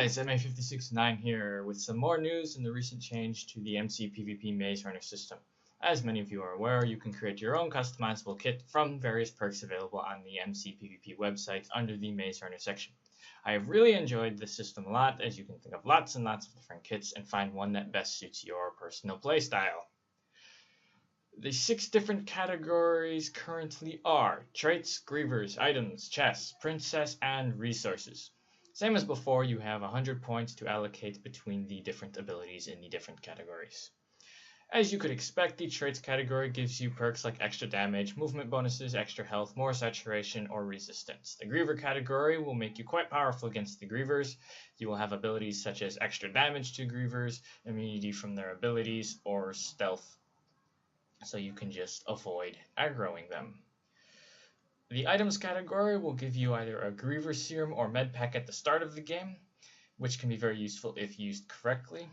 guys, MA569 here with some more news in the recent change to the MCPvP Maze Runner system. As many of you are aware, you can create your own customizable kit from various perks available on the MCPvP website under the Maze Runner section. I have really enjoyed this system a lot, as you can think of lots and lots of different kits and find one that best suits your personal playstyle. The 6 different categories currently are traits, grievers, items, chests, princess, and resources. Same as before, you have 100 points to allocate between the different abilities in the different categories. As you could expect, the traits category gives you perks like extra damage, movement bonuses, extra health, more saturation, or resistance. The griever category will make you quite powerful against the grievers. You will have abilities such as extra damage to grievers, immunity from their abilities, or stealth, so you can just avoid aggroing them. The items category will give you either a Griever Serum or Med Pack at the start of the game, which can be very useful if used correctly.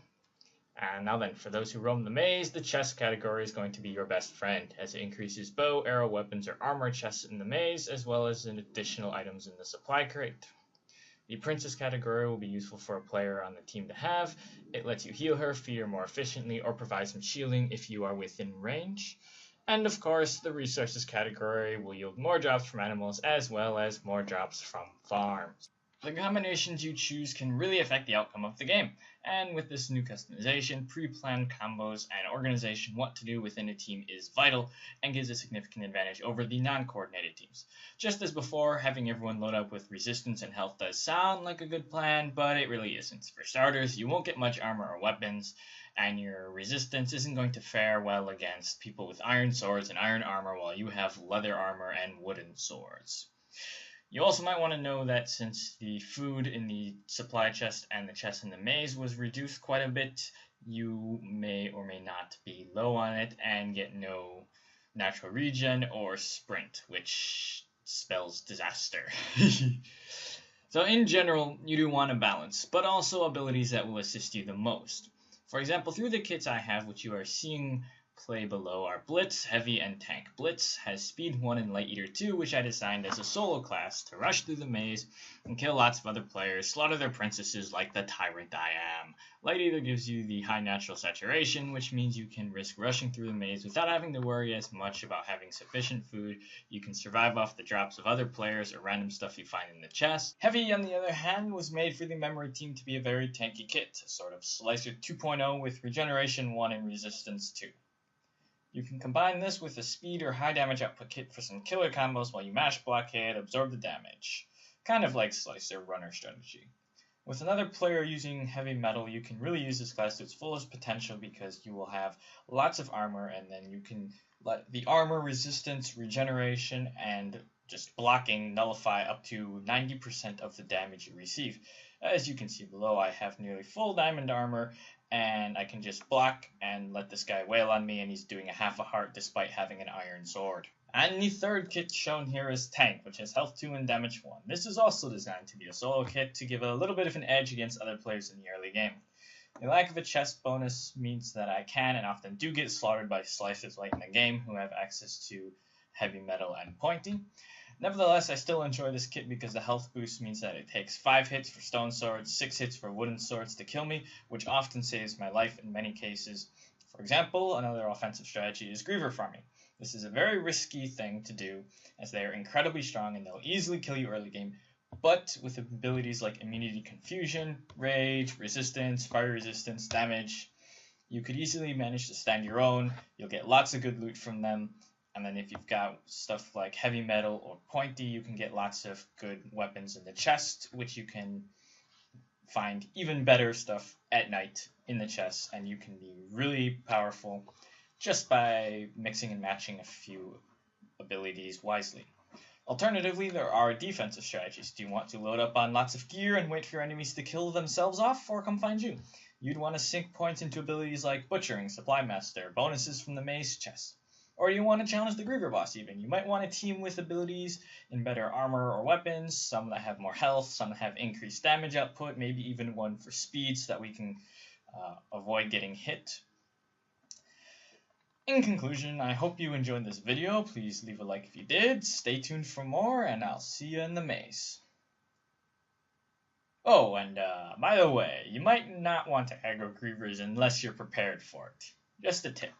And now then, for those who roam the maze, the chest category is going to be your best friend, as it increases bow, arrow, weapons, or armor chests in the maze, as well as additional items in the supply crate. The princess category will be useful for a player on the team to have. It lets you heal her, feed her more efficiently, or provide some shielding if you are within range. And of course, the resources category will yield more jobs from animals as well as more jobs from farms. The combinations you choose can really affect the outcome of the game, and with this new customization, pre-planned combos and organization what to do within a team is vital and gives a significant advantage over the non-coordinated teams. Just as before, having everyone load up with resistance and health does sound like a good plan, but it really isn't. For starters, you won't get much armor or weapons, and your resistance isn't going to fare well against people with iron swords and iron armor while you have leather armor and wooden swords. You also might want to know that since the food in the supply chest and the chest in the maze was reduced quite a bit, you may or may not be low on it and get no natural regen or sprint, which spells disaster. So in general, you do want a balance, but also abilities that will assist you the most. For example, through the kits I have, which you are seeing play below, are Blitz, Heavy, and Tank. Blitz has Speed 1 and Light Eater 2, which I designed as a solo class to rush through the maze and kill lots of other players, slaughter their princesses like the tyrant I am. Light Eater gives you the high natural saturation, which means you can risk rushing through the maze without having to worry as much about having sufficient food. You can survive off the drops of other players or random stuff you find in the chest. Heavy, on the other hand, was made for the memory team to be a very tanky kit, a sort of Slicer 2.0 with Regeneration 1 and Resistance 2. You can combine this with a speed or high damage output kit for some killer combos while you mash blockade, absorb the damage. Kind of like Slicer runner strategy. With another player using heavy metal, you can really use this class to its fullest potential because you will have lots of armor, and then you can let the armor, resistance, regeneration, and just blocking nullify up to 90% of the damage you receive. As you can see below, I have nearly full diamond armor, and I can just block and let this guy wail on me, and he's doing a half a heart despite having an iron sword. And the third kit shown here is Tank, which has health 2 and damage 1. This is also designed to be a solo kit to give a little bit of an edge against other players in the early game. The lack of a chest bonus means that I can and often do get slaughtered by slicers late in the game who have access to heavy metal and pointy. Nevertheless, I still enjoy this kit because the health boost means that it takes 5 hits for stone swords, 6 hits for wooden swords to kill me, which often saves my life in many cases. For example, another offensive strategy is Griever farming. This is a very risky thing to do, as they are incredibly strong and they'll easily kill you early game, but with abilities like Immunity Confusion, Rage, Resistance, Fire Resistance, Damage, you could easily manage to stand your own. You'll get lots of good loot from them. And then if you've got stuff like heavy metal or pointy, you can get lots of good weapons in the chest, which you can find even better stuff at night in the chest, and you can be really powerful just by mixing and matching a few abilities wisely. Alternatively, there are defensive strategies. Do you want to load up on lots of gear and wait for your enemies to kill themselves off, or come find you? You'd want to sink points into abilities like Butchering, Supply Master, bonuses from the maze chest. Or you want to challenge the Griever boss even. You might want to team with abilities in better armor or weapons, some that have more health, some that have increased damage output, maybe even one for speed so that we can avoid getting hit. In conclusion, I hope you enjoyed this video. Please leave a like if you did. Stay tuned for more, and I'll see you in the maze. Oh, and by the way, you might not want to aggro creepers unless you're prepared for it. Just a tip.